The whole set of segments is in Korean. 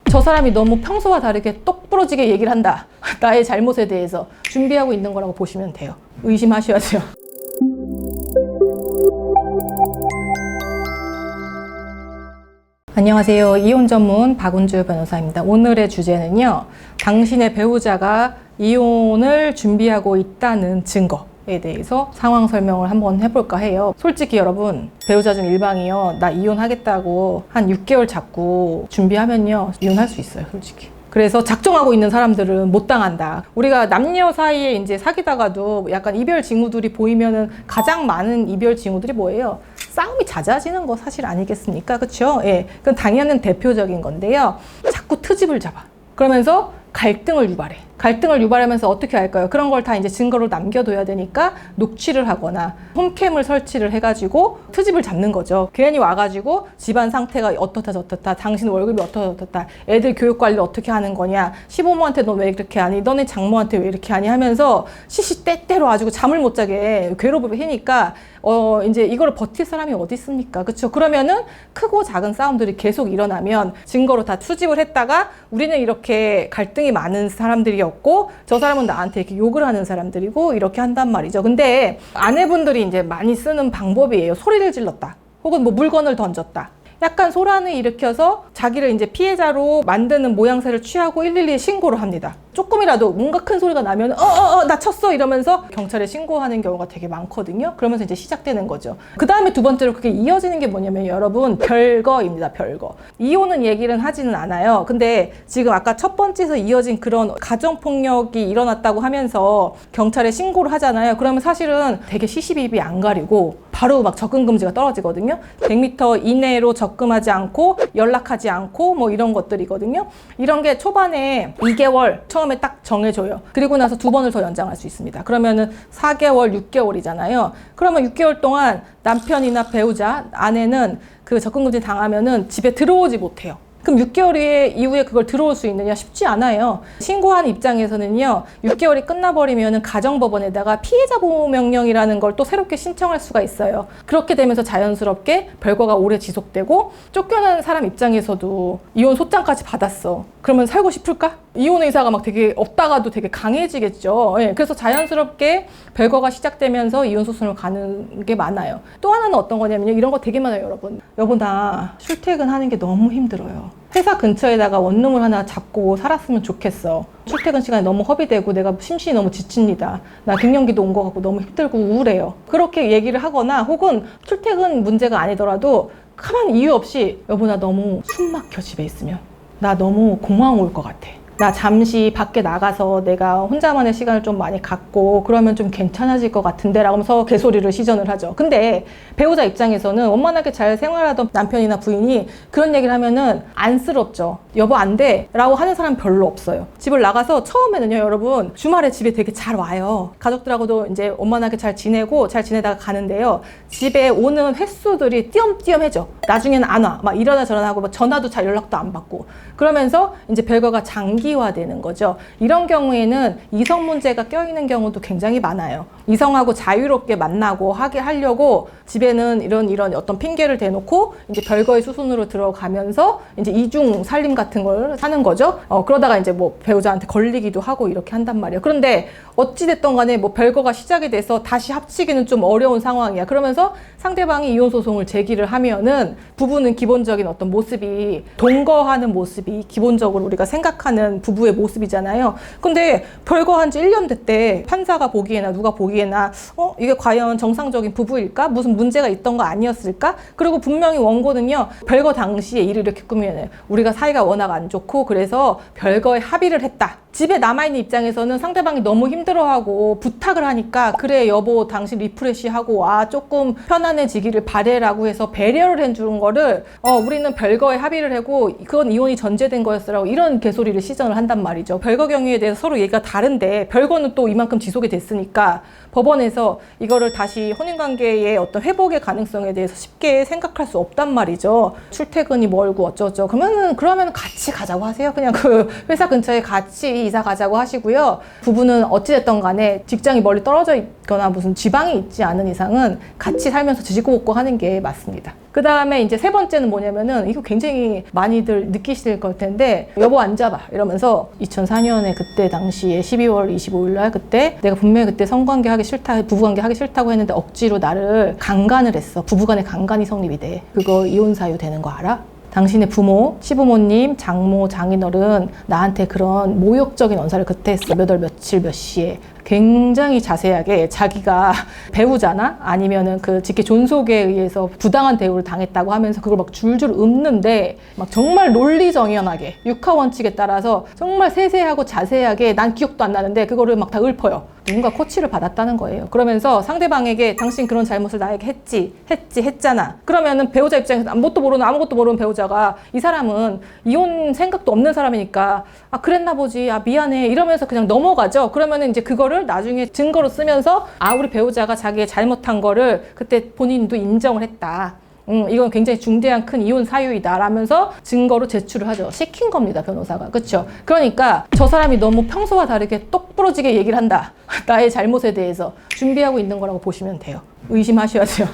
저 사람이 너무 평소와 다르게 똑부러지게 얘기를 한다. 나의 잘못에 대해서 준비하고 있는 거라고 보시면 돼요. 의심하셔야죠. 안녕하세요. 이혼 전문 박은주 변호사입니다. 오늘의 주제는요. 당신의 배우자가 이혼을 준비하고 있다는 증거에 대해서 상황 설명을 한번 해볼까 해요. 솔직히 여러분, 배우자 중 일방이요. 나 이혼하겠다고 한 6개월 잡고 준비하면요. 이혼할 수 있어요. 솔직히. 그래서 작정하고 있는 사람들은 못 당한다. 우리가 남녀 사이에 이제 사귀다가도 약간 이별 징후들이 보이면은 가장 많은 이별 징후들이 뭐예요? 싸움이 잦아지는 거 사실 아니겠습니까? 그렇죠? 예. 그건 당연한 대표적인 건데요. 자꾸 트집을 잡아. 그러면서 갈등을 유발해. 갈등을 유발하면서 어떻게 할까요? 그런 걸 다 이제 증거로 남겨둬야 되니까 녹취를 하거나 홈캠을 설치를 해가지고 트집을 잡는 거죠. 괜히 와가지고 집안 상태가 어떻다 저떻다, 당신 월급이 어떻다 저떻다, 애들 교육 관리를 어떻게 하는 거냐, 시부모한테 너 왜 이렇게 하니, 너네 장모한테 왜 이렇게 하니 하면서 시시때때로 아주 잠을 못 자게 괴롭을 해니까 이제 이거를 버틸 사람이 어디 있습니까? 그렇죠? 그러면은 크고 작은 싸움들이 계속 일어나면 증거로 다 수집을 했다가 우리는 이렇게 갈등이 많은 사람들이었고 저 사람은 나한테 이렇게 욕을 하는 사람들이고 이렇게 한단 말이죠. 근데 아내분들이 이제 많이 쓰는 방법이에요. 소리를 질렀다. 혹은 뭐 물건을 던졌다. 약간 소란을 일으켜서 자기를 이제 피해자로 만드는 모양새를 취하고 112에 신고를 합니다. 조금이라도 뭔가 큰 소리가 나면 나 쳤어 이러면서 경찰에 신고하는 경우가 되게 많거든요. 그러면서 이제 시작되는 거죠. 그 다음에 두 번째로 그게 이어지는 게 뭐냐면 여러분 별거입니다. 별거. 이혼은 얘기는 하지는 않아요. 근데 지금 아까 첫 번째에서 이어진 그런 가정폭력이 일어났다고 하면서 경찰에 신고를 하잖아요. 그러면 사실은 되게 시시비비 안 가리고 바로 막 접근 금지가 떨어지거든요. 100m 이내로 접근하지 않고 연락하지 않고 뭐 이런 것들이거든요. 이런 게 초반에 2개월 처음에 딱 정해줘요. 그리고 나서 2번을 더 연장할 수 있습니다. 그러면은 4개월, 6개월이잖아요. 그러면 6개월 동안 남편이나 배우자, 아내는 그 접근금지 당하면은 집에 들어오지 못해요. 그럼 6개월 이후에 그걸 들어올 수 있느냐? 쉽지 않아요. 신고한 입장에서는요, 6개월이 끝나버리면은 가정법원에다가 피해자 보호 명령이라는 걸 또 새롭게 신청할 수가 있어요. 그렇게 되면서 자연스럽게 별거가 오래 지속되고, 쫓겨난 사람 입장에서도 이혼 소장까지 받았어. 그러면 살고 싶을까? 이혼 의사가 막 되게 없다가도 되게 강해지겠죠. 예, 그래서 자연스럽게 별거가 시작되면서 이혼 소송을 가는 게 많아요. 또 하나는 어떤 거냐면요. 이런 거 되게 많아요, 여러분. 여보, 나 출퇴근하는 게 너무 힘들어요. 회사 근처에다가 원룸을 하나 잡고 살았으면 좋겠어. 출퇴근 시간이 너무 허비되고 내가 심신이 너무 지칩니다. 나 갱년기도 온 것 같고 너무 힘들고 우울해요. 그렇게 얘기를 하거나 혹은 출퇴근 문제가 아니더라도 가만히 이유 없이 여보, 나 너무 숨 막혀 집에 있으면. 나 너무 공황 올 것 같아. 나 잠시 밖에 나가서 내가 혼자만의 시간을 좀 많이 갖고 그러면 좀 괜찮아질 것 같은데 라고 하면서 개소리를 시전을 하죠. 근데 배우자 입장에서는 원만하게 잘 생활하던 남편이나 부인이 그런 얘기를 하면은 안쓰럽죠. 여보 안 돼 라고 하는 사람 별로 없어요. 집을 나가서 처음에는요, 여러분, 주말에 집에 되게 잘 와요. 가족들하고도 이제 원만하게 잘 지내고 잘 지내다가 가는데요, 집에 오는 횟수들이 띄엄띄엄해져. 나중에는 안 와. 막 이러나 저러나 하고 막 전화도 잘 연락도 안 받고. 그러면서 이제 별거가 장기화되는 거죠. 이런 경우에는 이성 문제가 껴있는 경우도 굉장히 많아요. 이성하고 자유롭게 만나고 하게 하려고 집에는 이런 어떤 핑계를 대놓고 이제 별거의 수순으로 들어가면서 이제 이중 살림 같은 걸 사는 거죠. 그러다가 이제 뭐 배우자한테 걸리기도 하고 이렇게 한단 말이에요. 그런데 어찌됐던 간에 뭐 별거가 시작이 돼서 다시 합치기는 좀 어려운 상황이야. 그러면서 상대방이 이혼 소송을 제기를 하면은 부부는 기본적인 어떤 모습이 동거하는 모습이 기본적으로 우리가 생각하는 부부의 모습이잖아요. 근데 별거 한 지 1년 됐대. 판사가 보기에나 누가 보기에나 이게 과연 정상적인 부부일까? 무슨 문제가 있던 거 아니었을까? 그리고 분명히 원고는요, 별거 당시에 일을 이렇게 꾸며내요. 우리가 사이가 워낙 안 좋고 그래서 별거에 합의를 했다. 집에 남아있는 입장에서는 상대방이 너무 힘들어하고 부탁을 하니까 그래 여보 당신 리프레시하고 와 조금 편안해지기를 바래라고 해서 배려를 해주는 거를 우리는 별거에 합의를 하고 그건 이혼이 전제된 거였어라고 이런 개소리를 시전을 한단 말이죠. 별거 경위에 대해서 서로 얘기가 다른데 별거는 또 이만큼 지속이 됐으니까 법원에서 이거를 다시 혼인관계의 어떤 회복의 가능성에 대해서 쉽게 생각할 수 없단 말이죠. 출퇴근이 멀고 어쩌죠. 그러면 같이 가자고 하세요. 그냥 그 회사 근처에 같이 이사 가자고 하시고요. 부부는 어찌됐든 간에 직장이 멀리 떨어져 있거나 무슨 지방이 있지 않은 이상은 같이 살면서 지지고 볶고 하는 게 맞습니다. 그 다음에 이제 세 번째는 뭐냐면은 이거 굉장히 많이들 느끼실 걸 텐데 여보 앉아봐 이러면서 2004년에 그때 당시에 12월 25일 날 그때 내가 분명히 그때 성관계 하기 싫다 부부관계 하기 싫다고 했는데 억지로 나를 강간을 했어. 부부간의 강간이 성립이 돼. 그거 이혼 사유 되는 거 알아? 당신의 부모, 시부모님, 장모, 장인어른 나한테 그런 모욕적인 언사를 그때 했어. 몇 월 며칠 몇 시에. 굉장히 자세하게 자기가 배우자나 아니면은 그 직계 존속에 의해서 부당한 대우를 당했다고 하면서 그걸 막 줄줄 읊는데 막 정말 논리정연하게 육하 원칙에 따라서 정말 세세하고 자세하게 난 기억도 안 나는데 그거를 막 다 읊어요. 누군가 코치를 받았다는 거예요. 그러면서 상대방에게 당신 그런 잘못을 나에게 했잖아. 그러면은 배우자 입장에서 아무것도 모르는 배우자가 이 사람은 이혼 생각도 없는 사람이니까 아 그랬나 보지, 아 미안해 이러면서 그냥 넘어가죠. 그러면은 이제 그거를 나중에 증거로 쓰면서 아 우리 배우자가 자기의 잘못한 거를 그때 본인도 인정을 했다. 이건 굉장히 중대한 큰 이혼 사유이다 라면서 증거로 제출을 하죠. 시킨 겁니다, 변호사가. 그렇죠? 그러니까 저 사람이 너무 평소와 다르게 똑부러지게 얘기를 한다. 나의 잘못에 대해서 준비하고 있는 거라고 보시면 돼요. 의심하셔야죠.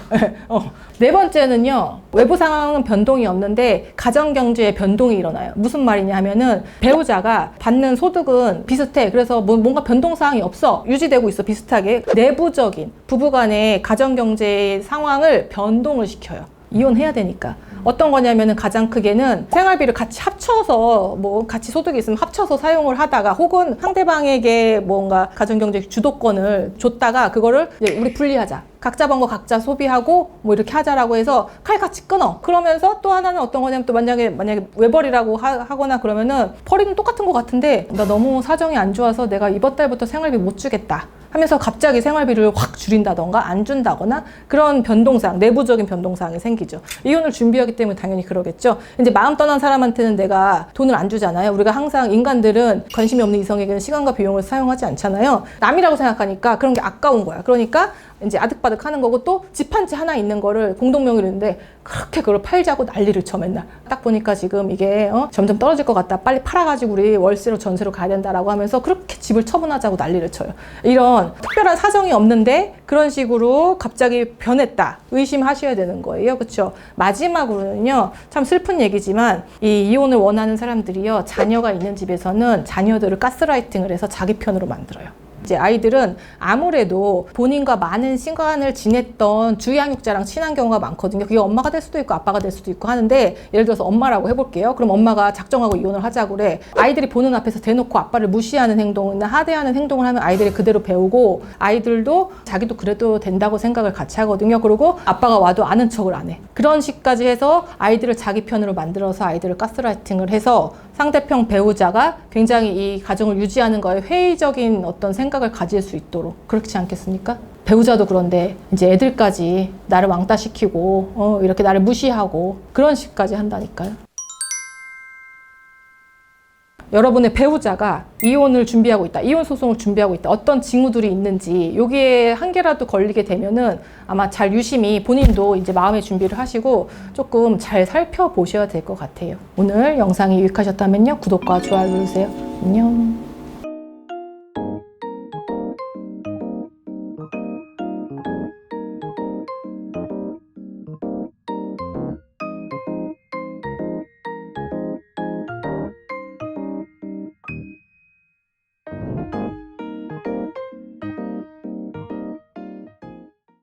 네 번째는요, 외부 상황은 변동이 없는데 가정경제에 변동이 일어나요. 무슨 말이냐 하면은 배우자가 받는 소득은 비슷해. 그래서 뭔가 변동사항이 없어. 유지되고 있어, 비슷하게. 내부적인 부부간의 가정경제 상황을 변동을 시켜요. 이혼해야 되니까. 어떤 거냐면은 가장 크게는 생활비를 같이 합쳐서 뭐 같이 소득이 있으면 합쳐서 사용을 하다가 혹은 상대방에게 뭔가 가정경제 주도권을 줬다가 그거를 이제 우리 분리하자. 각자 번 거 각자 소비하고 뭐 이렇게 하자라고 해서 칼 같이 끊어. 그러면서 또 하나는 어떤 거냐면 또 만약에 외벌이라고 하거나 그러면은 벌이는 똑같은 거 같은데 나 너무 사정이 안 좋아서 내가 이번 달부터 생활비 못 주겠다 하면서 갑자기 생활비를 확 줄인다던가 안 준다거나 그런 변동사항, 내부적인 변동사항이 생기죠. 이혼을 준비하기 때문에 당연히 그러겠죠. 이제 마음 떠난 사람한테는 내가 돈을 안 주잖아요. 우리가 항상 인간들은 관심이 없는 이성에게는 시간과 비용을 사용하지 않잖아요. 남이라고 생각하니까 그런 게 아까운 거야. 그러니까 이제 아득바득 하는 거고 또 집 한 채 하나 있는 거를 공동명의로 있는데 그렇게 그걸 팔자고 난리를 쳐 맨날. 딱 보니까 지금 이게 점점 떨어질 것 같다. 빨리 팔아가지고 우리 월세로 전세로 가야 된다라고 하면서 그렇게 집을 처분하자고 난리를 쳐요. 이런 특별한 사정이 없는데 그런 식으로 갑자기 변했다. 의심하셔야 되는 거예요. 그렇죠? 마지막으로는요. 참 슬픈 얘기지만 이 이혼을 원하는 사람들이요. 자녀가 있는 집에서는 자녀들을 가스라이팅을 해서 자기 편으로 만들어요. 이제 아이들은 아무래도 본인과 많은 시간을 지냈던 주양육자랑 친한 경우가 많거든요. 그게 엄마가 될 수도 있고 아빠가 될 수도 있고 하는데 예를 들어서 엄마라고 해볼게요. 그럼 엄마가 작정하고 이혼을 하자고 그래. 아이들이 보는 앞에서 대놓고 아빠를 무시하는 행동이나 하대하는 행동을 하면 아이들이 그대로 배우고 아이들도 자기도 그래도 된다고 생각을 같이 하거든요. 그리고 아빠가 와도 아는 척을 안 해. 그런 식까지 해서 아이들을 자기 편으로 만들어서 아이들을 가스라이팅을 해서 상대편 배우자가 굉장히 이 가정을 유지하는 거에 회의적인 어떤 생각을 가질 수 있도록 그렇지 않겠습니까? 배우자도 그런데 이제 애들까지 나를 왕따시키고 이렇게 나를 무시하고 그런 식까지 한다니까요. 여러분의 배우자가 이혼을 준비하고 있다, 이혼 소송을 준비하고 있다, 어떤 징후들이 있는지 여기에 한 개라도 걸리게 되면은 아마 잘 유심히 본인도 이제 마음의 준비를 하시고 조금 잘 살펴보셔야 될 것 같아요. 오늘 영상이 유익하셨다면요, 구독과 좋아요 누르세요. 안녕.